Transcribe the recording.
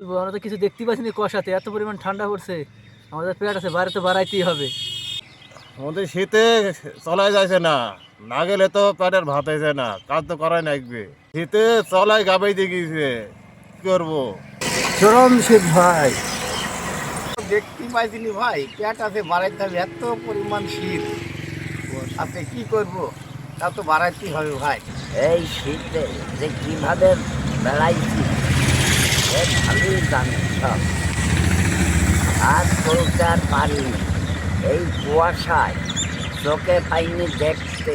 আমরা তো কিছু দেখতে পাচ্ছি না কুয়াশাতে, এত পরিমাণ ঠান্ডা পড়ছে। আমাদের পেট আছে, বাইরে তো বাড়াইতেই হবে। আমাদের শীতে চলাই যাচ্ছে না, না গেলে তো পেটের ভাত হয়েছে না, কাজ তো করাই লাগবে। শীতে চলাই গাবাইতে গিয়েছে, কি করবো? চরম শীত ভাই। দেখতেই পাইছিনি ভাই, পেট আছে বাড়াইতে হবে, এত পরিমাণ শীত আপনি কি করব, তা তো বাড়াইতেই হবে ভাই। এই শীতে যে কিভাবে বেড়াইছি সে ভালোই জানে সব। আজ চলতে আর পারিনি, এই কুয়াশায় চোখে পাইনি দেখতে।